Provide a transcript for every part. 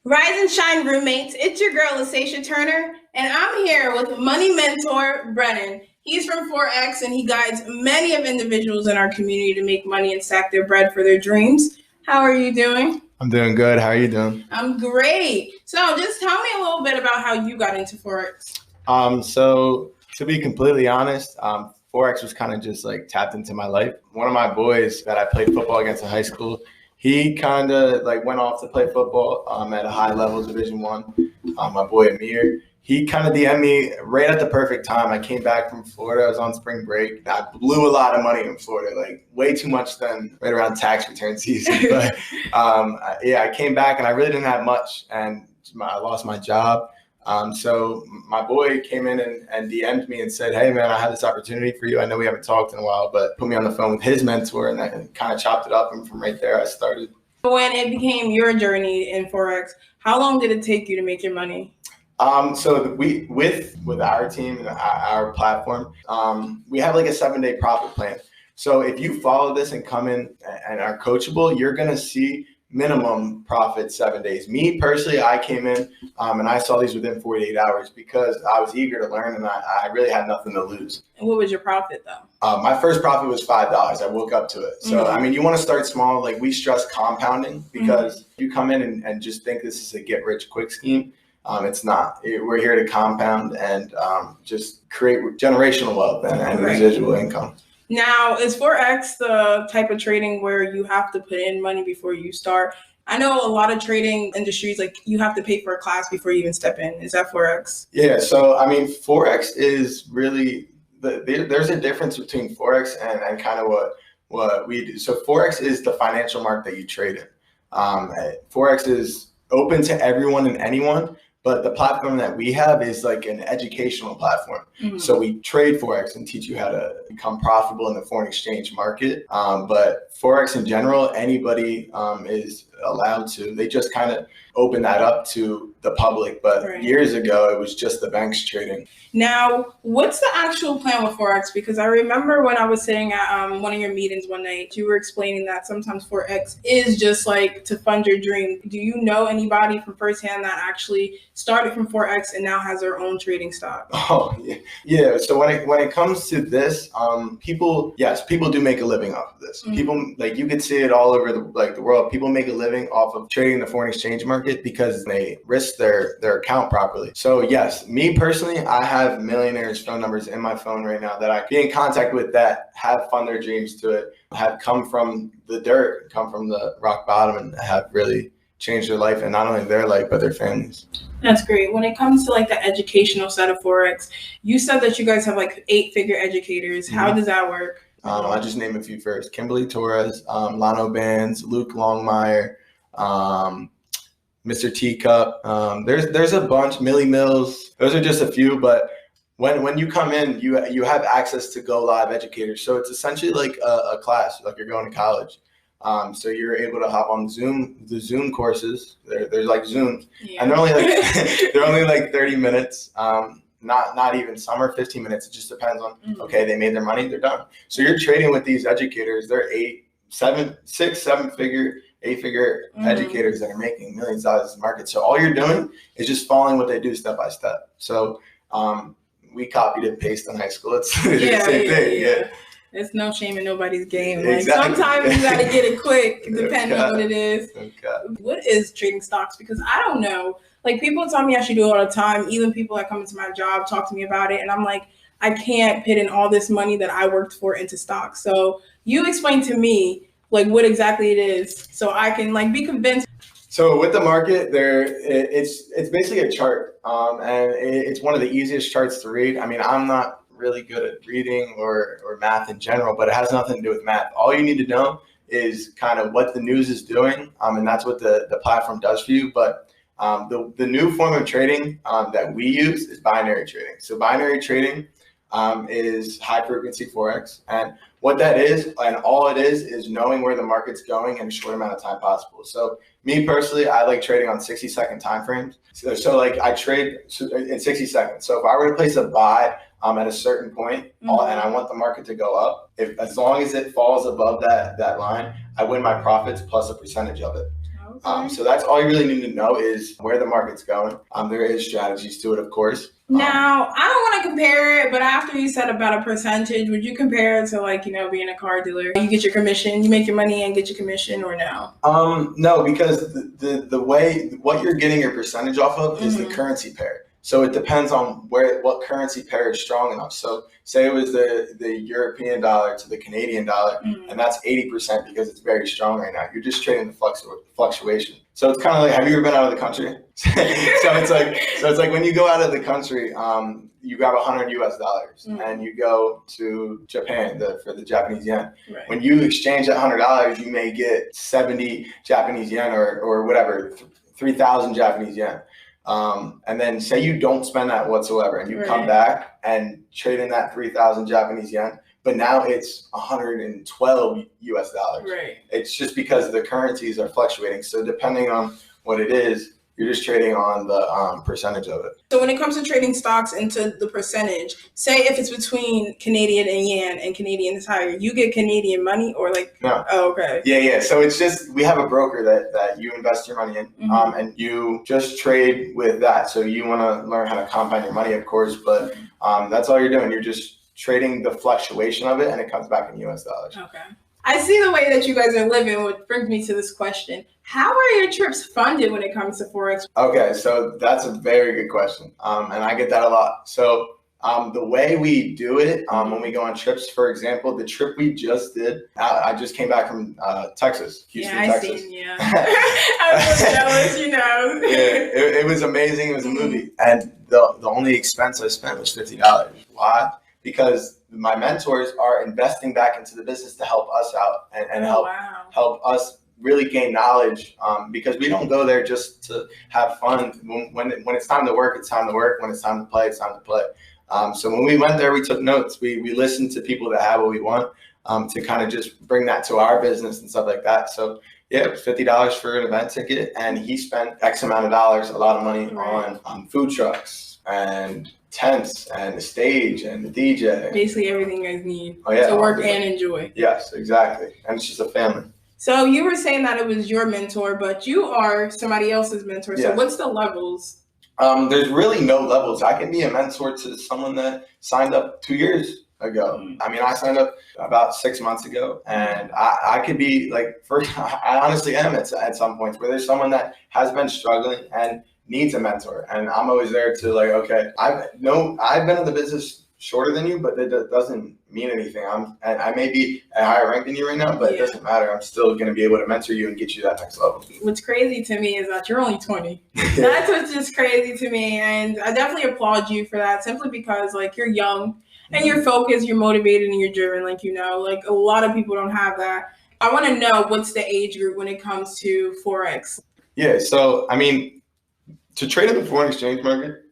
Rise and shine, roommates. It's your girl, Lasacia Turner, and I'm here with Money Mentor Brennan. He's from Forex, and he guides many of individuals in our community to make money and stack their bread for their dreams. How are you doing? I'm doing good. How are you doing? I'm great. So just tell me a little bit about how you got into Forex. So to be completely honest, Forex was kind of just like tapped into my life. One of my boys that I played football against in high school, he kind of like went off to play football at a high level, Division I. My boy Amir, he kind of DM'd me right at the perfect time. I came back from Florida. I was on spring break. I blew a lot of money in Florida, like way too much than right around tax return season. But I came back and I really didn't have much, and I lost my job. So my boy came in and DM'd me and said, "Hey man, I have this opportunity for you. I know we haven't talked in a while," but put me on the phone with his mentor, and I kind of chopped it up. And from right there, I started. When it became your journey in Forex, how long did it take you to make your money? So we with our team and our platform, we have like a 7-day profit plan. So if you follow this and come in and are coachable, you're gonna see minimum profit 7 days. Me personally, I came in and I saw these within 48 hours because I was eager to learn and I really had nothing to lose. And what was your profit though? My first profit was $5. I woke up to it. So, I mean, you want to start small. Like we stress compounding because if you come in and just think this is a get rich quick scheme, it's not. We're here to compound and just create generational wealth and residual income. Now, is Forex the type of trading where you have to put in money before you start? I know a lot of trading industries, like you have to pay for a class before you even step in. Is that Forex? Yeah, so I mean, Forex is really, there's a difference between Forex and kind of what we do. So Forex is the financial market that you trade in. Forex is open to everyone and anyone. But the platform that we have is like an educational platform. So we trade Forex and teach you how to become profitable in the foreign exchange market. But Forex in general, anybody is allowed to. They just kind of open that up to the public. But years ago, it was just the banks trading. Now, what's the actual plan with Forex? Because I remember when I was sitting at one of your meetings one night, you were explaining that sometimes Forex is just like to fund your dream. Do you know anybody from firsthand that actually started from Forex and now has their own trading stock? Oh, yeah. So when it comes to this, people do make a living off of this. People, like you could see it all over the world. People make a living off of trading the foreign exchange market because they risk their account properly. So yes, me personally, I have millionaires' phone numbers in my phone right now that I be in contact with that have fund their dreams to it, have come from the dirt, come from the rock bottom, and have really changed their life, and not only their life but their families. That's great. When it comes to like the educational side of Forex, you said that you guys have like 8-figure educators. How does that work? I'll just name a few first. Kimberly Torres, Lano Bands, Luke Longmire, Mr. Teacup. There's a bunch, Millie Mills. Those are just a few, but when you come in, you have access to go live educators. So it's essentially like a class, like you're going to college. So you're able to hop on the Zoom courses. They're like Zooms, and they're only like 30 minutes. Not even, some are 15 minutes. It just depends on, okay, they made their money, they're done. So you're trading with these educators. They're 8-figure educators that are making millions of dollars in the market. So all you're doing is just following what they do step by step. So we copied and pasted in high school. It's the same thing. Yeah. There's no shame in nobody's game. Like sometimes you gotta get it quick, depending on what it is. What is trading stocks? Because I don't know. Like people tell me I should do it all the time. Even people that come into my job talk to me about it, and I'm like, I can't put in all this money that I worked for into stocks. So you explain to me like what exactly it is, so I can like be convinced. So with the market, it's basically a chart, and it's one of the easiest charts to read. I mean, I'm not really good at reading or math in general, but it has nothing to do with math. All you need to know is kind of what the news is doing, and that's what the platform does for you. But the new form of trading that we use is binary trading. So binary trading is high frequency Forex, and what that is, and all it is knowing where the market's going in a short amount of time possible. So me personally, I like trading on 60-second time frames. So like I trade in 60 seconds. So if I were to place a buy at a certain point, and I want the market to go up, as long as it falls above that line, I win my profits plus a percentage of it. know. So that's all you really need to know is where the market's going. There is strategies to it, of course. Now, I don't want to compare it, but after you said about a percentage, would you compare it to like, being a car dealer? You get your commission, you make your money and get your commission, or no? No, because the way what you're getting your percentage off of is the currency pair. So it depends on what currency pair is strong enough. So say it was the European dollar to the Canadian dollar, and that's 80% because it's very strong right now. You're just trading the fluctuation. So it's kind of like, have you ever been out of the country? so it's like when you go out of the country, you grab $100 US and you go to Japan for the Japanese yen. Right. When you exchange that $100, you may get 70 Japanese yen or whatever, 3,000 Japanese yen. And then say you don't spend that whatsoever and you come back and trade in that 3,000 Japanese yen, but now it's 112 US dollars. Right. It's just because the currencies are fluctuating. So depending on what it is, you're just trading on the percentage of it. So when it comes to trading stocks into the percentage, say if it's between Canadian and yen and Canadian is higher, you get Canadian money or like? No. Oh, okay. Yeah. So it's just, we have a broker that you invest your money in and you just trade with that. So you want to learn how to compound your money, of course, but that's all you're doing. You're just trading the fluctuation of it and it comes back in US dollars. Okay. I see the way that you guys are living, which brings me to this question. How are your trips funded when it comes to Forex? Okay, so that's a very good question. And I get that a lot. So the way we do it when we go on trips, for example, the trip we just did, I just came back from Texas, Houston, Texas. Yeah. I was so jealous, Yeah, it was amazing. It was a movie. And the only expense I spent was $50. Why? Because my mentors are investing back into the business to help us out and help us really gain knowledge, because we don't go there just to have fun. When it's time to work, it's time to work. When it's time to play, it's time to play. So when we went there, we took notes. We listened to people that have what we want to kind of just bring that to our business and stuff like that. So yeah, it was $50 for an event ticket, and he spent X amount of dollars, a lot of money on food trucks and tents and the stage and the DJ. Basically everything you guys need to work and enjoy. Yes, exactly. And it's just a family. So you were saying that it was your mentor, but you are somebody else's mentor. So what's the levels? There's really no levels. I can be a mentor to someone that signed up 2 years ago. I mean, I signed up about 6 months ago, and I could be like, I honestly am at some points where there's someone that has been struggling and needs a mentor, and I'm always there to like, okay, I've been in the business shorter than you, but that doesn't mean anything. I may be at a higher rank than you right now, but it doesn't matter. I'm still going to be able to mentor you and get you to that next level. What's crazy to me is that you're only 20. That's what's just crazy to me, and I definitely applaud you for that, simply because like you're young and you're focused, you're motivated, and you're driven. Like like a lot of people don't have that. I want to know, what's the age group when it comes to Forex? Yeah, so I mean, to trade in the foreign exchange market,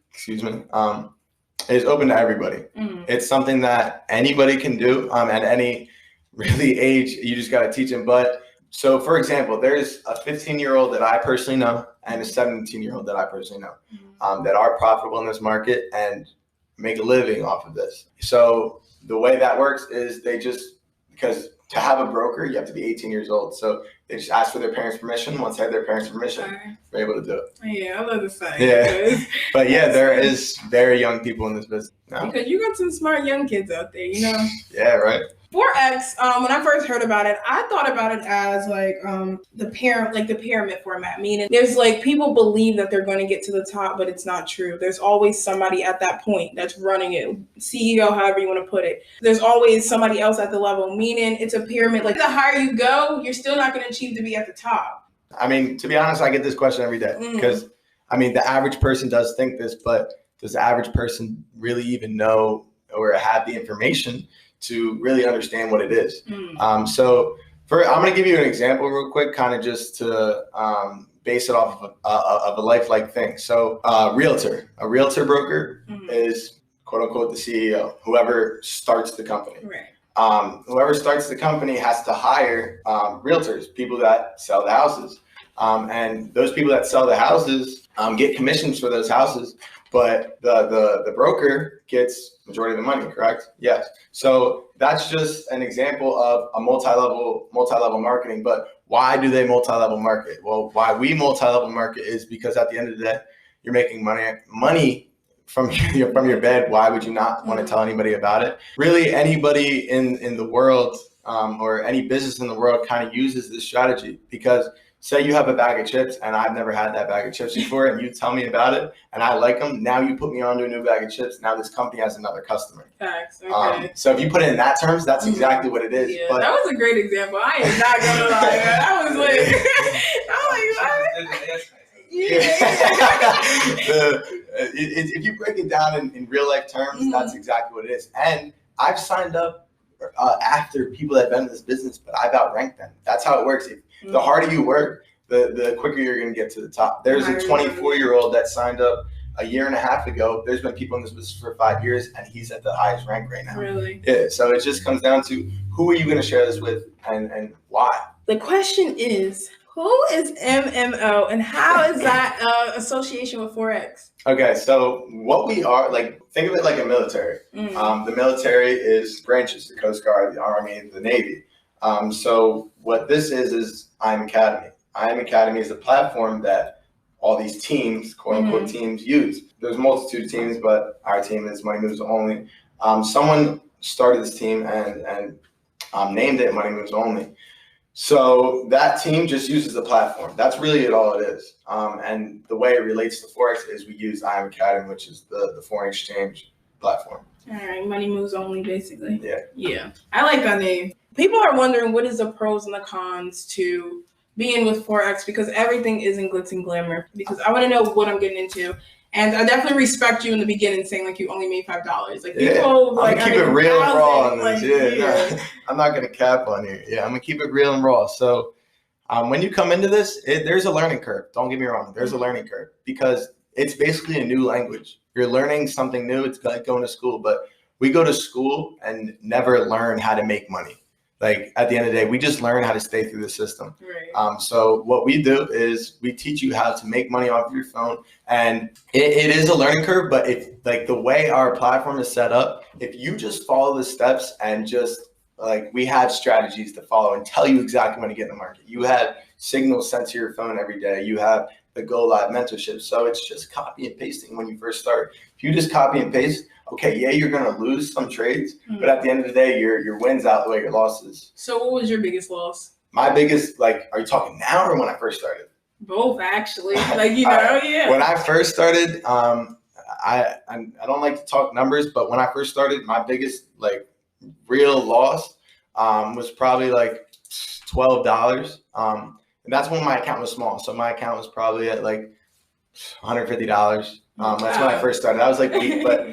is open to everybody. It's something that anybody can do at any really age. You just got to teach them. But so, for example, there's a 15-year-old that I personally know and a 17-year-old that I personally know that are profitable in this market and make a living off of this. So the way that works is because to have a broker, you have to be 18 years old. So they just ask for their parents' permission. Once they have their parents' permission, they're able to do it. Yeah, I love the fact. Yeah, but yeah, there is very young people in this business now. Because you got some smart young kids out there, Yeah, right. Forex, when I first heard about it, I thought about it as like the pyramid format, meaning there's like people believe that they're going to get to the top, but it's not true. There's always somebody at that point that's running it, CEO, however you want to put it. There's always somebody else at the level, meaning it's a pyramid. Like the higher you go, you're still not going to achieve to be at the top. I mean, to be honest, I get this question every day because I mean, the average person does think this, but does the average person really even know or have the information to really understand what it is? So I'm going to give you an example real quick, kind of just to base it off of a lifelike thing. So a realtor broker is quote unquote the CEO, whoever starts the company. Right. Whoever starts the company has to hire realtors, people that sell the houses. And those people that sell the houses get commissions for those houses, but the broker gets majority of the money, correct? Yes. So that's just an example of a multi-level marketing. But why do they multi-level market? Well, why we multi-level market is because at the end of the day, you're making money from your bed. Why would you not want to tell anybody about it? Really, anybody in the world or any business in the world kind of uses this strategy, because say you have a bag of chips and I've never had that bag of chips before, and you tell me about it and I like them. Now you put me onto a new bag of chips. Now this company has another customer. Facts. Okay. So if you put it in that terms, that's exactly what it is. Yeah, but that was a great example. I am not gonna lie. I was like, what? If you break it down in real life terms, that's exactly what it is. And I've signed up after people that have been in this business, but I've outranked them. That's how it works. The harder you work, the quicker you're going to get to the top. There's a 24-year-old that signed up a year and a half ago. There's been people in this business for 5 years, and he's at the highest rank right now. Really? Yeah. So it just comes down to who are you going to share this with, and why. The question is, who is MMO, and how is that association with Forex? Okay, so what we are, like, think of it like a military. The military is branches: the Coast Guard, the Army, the Navy. So what this is I Am Academy. I Am Academy is a platform that all these teams, quote unquote teams, use. There's a multitude of teams, but our team is Money Moves Only. Someone started this team and named it Money Moves Only. So that team just uses the platform. That's really all it is. And the way it relates to Forex is we use I Am Academy, which is the foreign exchange platform. All right, Money Moves Only, basically. Yeah. I like that name. People are wondering what is the pros and the cons to being with Forex, because everything isn't glitz and glamour. Because I want to know what I'm getting into. And I definitely respect you in the beginning saying like you only made $5. Like people, I'm gonna keep it real and raw on this. No, I'm not gonna cap on you. I'm gonna keep it real and raw. So when you come into this, there's a learning curve. Don't get me wrong. There's a learning curve, because it's basically a new language. You're learning something new. It's like going to school, but we go to school and never learn how to make money. Like at the end of the day, we just learn how to stay through the system. Right. So what we do is we teach you how to make money off of your phone, and it is a learning curve. But if like the way our platform is set up, if you just follow the steps and just like we have strategies to follow and tell you exactly when to get in the market. You have signals sent to your phone every day. You have the Go Live mentorship. So it's just copy and pasting when you first start. If you just copy and paste, okay, yeah, you're going to lose some trades, but at the end of the day, your wins outweigh your losses. So what was your biggest loss? My biggest, like, are you talking now or when I first started? Both, actually. Like, you know, When I first started, I don't like to talk numbers, but when I first started, my biggest, like, real loss was probably like $12. And that's when my account was small. So my account was probably at like $150. That's when I first started. I was like weak, but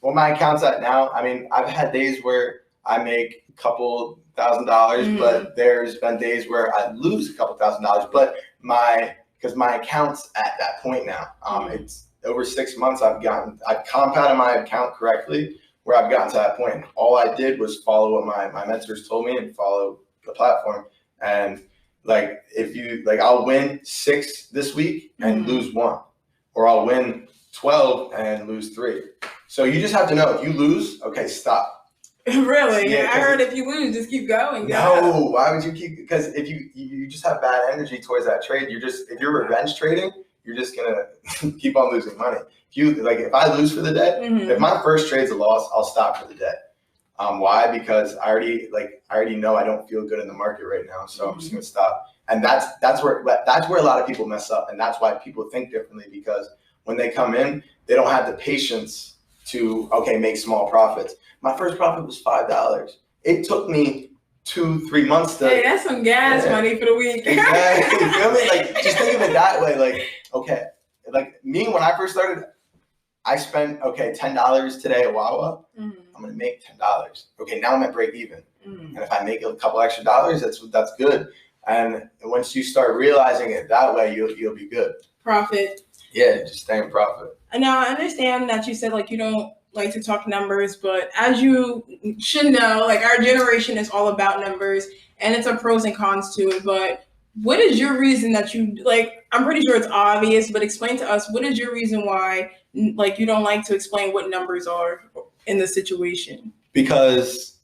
well, my account's at now. I mean, I've had days where I make a couple $1,000, but there's been days where I lose a couple $1,000. But because my account's at that point now. It's over 6 months. I've compounded my account correctly where I've gotten to that point. All I did was follow what my mentors told me and follow the platform. And like, if you like, I'll win 6 this week and lose 1, or I'll win 12 and lose 3. So you just have to know, if you lose, okay, stop. Really? Yeah, I heard if you lose, just keep going. No, why would you keep? Because if you just have bad energy towards that trade, if you're revenge trading, you're just gonna keep on losing money. If I lose for the day, if my first trade's a loss, I'll stop for the day. Why? Because I already know I don't feel good in the market right now, so I'm just gonna stop. And that's where a lot of people mess up, and that's why people think differently, because when they come in, they don't have the patience to make small profits. My first profit was $5. It took me 2-3 months to. Hey, that's some gas money for the week. Exactly. You feel me? Like, just think of it that way. Like, okay, like me when I first started, I spent $10 today at Wawa. I'm gonna make $10. Okay, now I'm at break even, and if I make a couple extra dollars, that's good. And once you start realizing it that way, you'll be good. Profit. Yeah, just stay in profit. Now I understand that you said like you don't like to talk numbers, but as you should know, like our generation is all about numbers, and it's a pros and cons to it. But what is your reason that you like? I'm pretty sure it's obvious, but explain to us, what is your reason why like you don't like to explain what numbers are in the situation? Because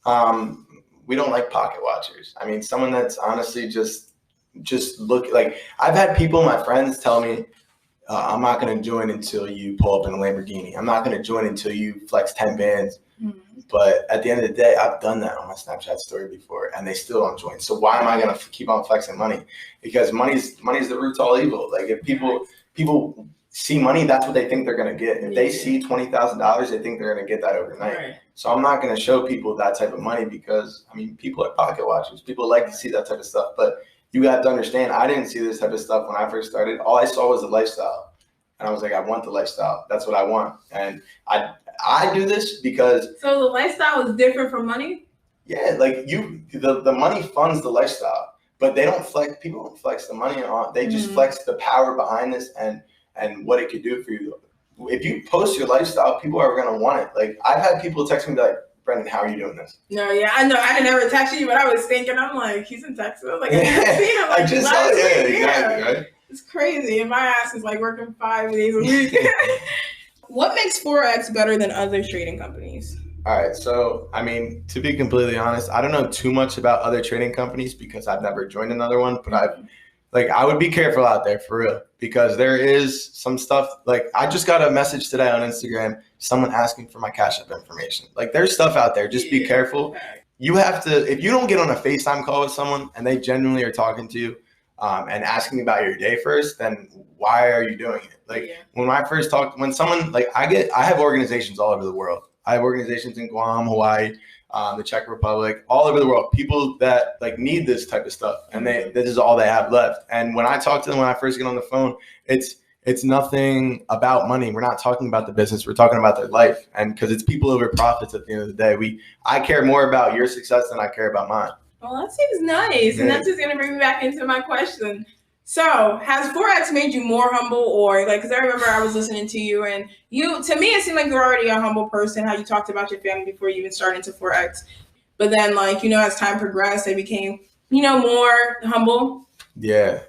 we don't like pocket watchers. I mean, someone that's honestly just look like, I've had people, my friends, tell me, I'm not going to join until you pull up in a Lamborghini. I'm not going to join until you flex 10 bands. But at the end of the day, I've done that on my Snapchat story before, and they still don't join. So why am I going to keep on flexing money? Because money's the root to all evil. Like, if people see money, that's what they think they're going to get. If they see $20,000, they think they're going to get that overnight. Right. So I'm not going to show people that type of money because, I mean, people are pocket watchers. People like to see that type of stuff. But you have to understand, I didn't see this type of stuff when I first started. All I saw was the lifestyle. And I was like, I want the lifestyle. That's what I want. And I do this because... So the lifestyle is different from money? Yeah, like the money funds the lifestyle. But they don't flex, people don't flex the money on. They just flex the power behind this and what it could do for you. If you post your lifestyle, people are going to want it. Like, I've had people text me like, Brennan, how are you doing this? No, yeah, I know. I didn't ever text you, but I was thinking, I'm like, he's in Texas. Like, I didn't see him. Like, I just saw it. Yeah, exactly, right? It's crazy. And my ass is like working 5 days a week. What makes Forex better than other trading companies? All right. So, I mean, to be completely honest, I don't know too much about other trading companies because I've never joined another one, but I would be careful out there for real, because there is some stuff. Like, I just got a message today on Instagram, someone asking for my Cash App information. Like, there's stuff out there. Just be careful. You have to, if you don't get on a FaceTime call with someone and they genuinely are talking to you and asking about your day first, then why are you doing it? Like, when I first talked, when someone, like, I have organizations all over the world. I have organizations in Guam, Hawaii, the Czech Republic, all over the world, people that like need this type of stuff, and this is all they have left. And when I talk to them, when I first get on the phone, it's nothing about money. We're not talking about the business. We're talking about their life. And because it's people over profits at the end of the day. I care more about your success than I care about mine. Well, that seems nice. Yeah. And that's just going to bring me back into my question. So has Forex made you more humble, or like, because I remember I was listening to you, and to me, it seemed like you're already a humble person, how you talked about your family before you even started into Forex. But then, like, as time progressed, they became, more humble. Yeah.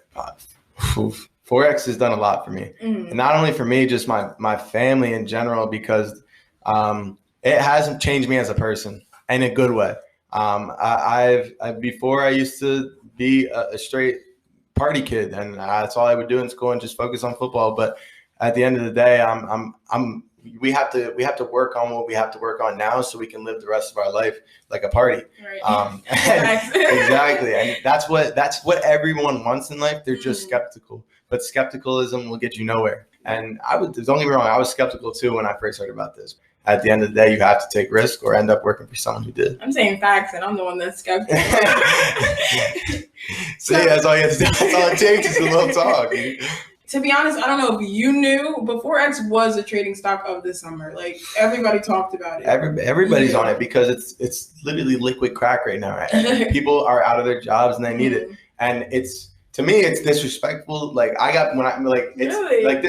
Forex has done a lot for me. And not only for me, just my family in general, because it has changed me as a person in a good way. Before I used to be a straight party kid, and that's all I would do in school and just focus on football. But at the end of the day, we have to work on what we have to work on now, so we can live the rest of our life like a party. Right. Exactly. And that's what everyone wants in life. They're just skeptical, but skepticism will get you nowhere. And don't get me wrong, I was skeptical too when I first heard about this. At the end of the day, you have to take risk or end up working for someone who did. I'm saying facts, and I'm the one that's skeptical. See, that's all you have to do. That's all it takes is a little talk. To be honest, I don't know if you knew, but Forex was a trading stock of the summer. Like, everybody talked about it. Everybody's on it because it's literally liquid crack right now. Right? People are out of their jobs and they need it, and to me, it's disrespectful. Like, it's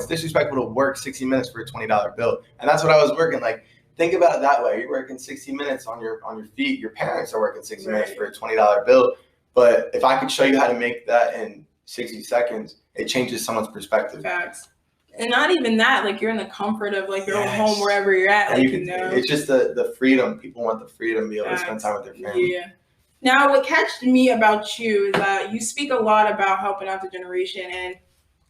disrespectful to work 60 minutes for a $20 bill. And that's what I was working. Like, think about it that way. You're working 60 minutes on your feet. Your parents are working 60 minutes for a $20 bill. But if I could show you how to make that in 60 seconds, it changes someone's perspective. Facts. And not even that, like, you're in the comfort of like your own home wherever you're at. Like, it's just the freedom. People want the freedom to be able to spend time with their family. Yeah. Now, what catched me about you is that you speak a lot about helping out the generation, and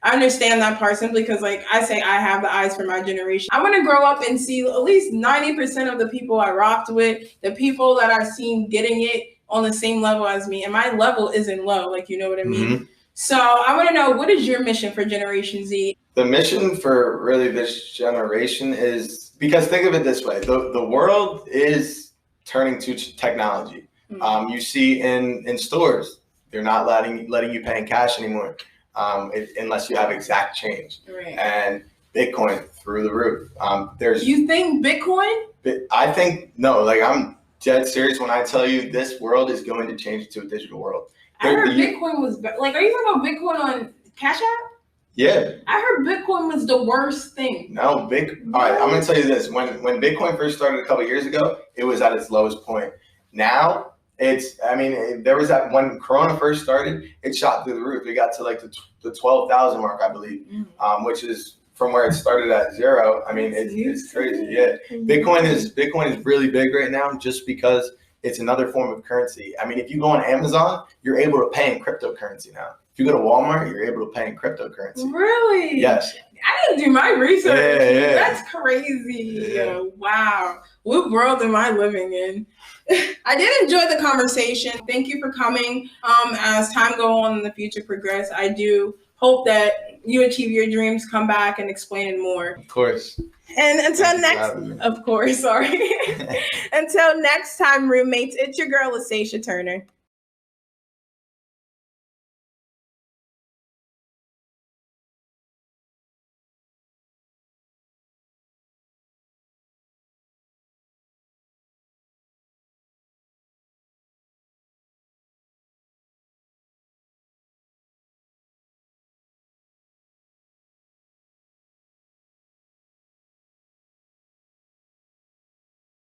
I understand that part simply because, like I say, I have the eyes for my generation. I want to grow up and see at least 90% of the people I rocked with, the people that I've seen getting it on the same level as me, and my level isn't low, like, you know what I mean? So I want to know, what is your mission for Generation Z? The mission for really this generation is, because think of it this way, the world is turning to technology. You see in stores, they're not letting you pay in cash anymore, unless you have exact change. Right. And Bitcoin through the roof. You think Bitcoin? I think no. Like, I'm dead serious when I tell you this world is going to change to a digital world. I heard Bitcoin was like. Are you talking about Bitcoin on Cash App? Yeah. I heard Bitcoin was the worst thing. No, all right, I'm gonna tell you this. When Bitcoin first started a couple years ago, it was at its lowest point. Now, there was that when Corona first started, it shot through the roof. It got to like the 12,000 mark, I believe, which is from where it started at zero. I mean, it's crazy. Yeah, Bitcoin is really big right now, just because it's another form of currency. I mean, if you go on Amazon, you're able to pay in cryptocurrency now. If you go to Walmart, you're able to pay in cryptocurrency. Really? Yes. I didn't do my research. Yeah. That's crazy. Yeah. Wow. What world am I living in? I did enjoy the conversation. Thank you for coming. As time go on and the future progress, I do hope that you achieve your dreams, come back and explain it more. Of course. And until next time, roommates, it's your girl, Asacia Turner.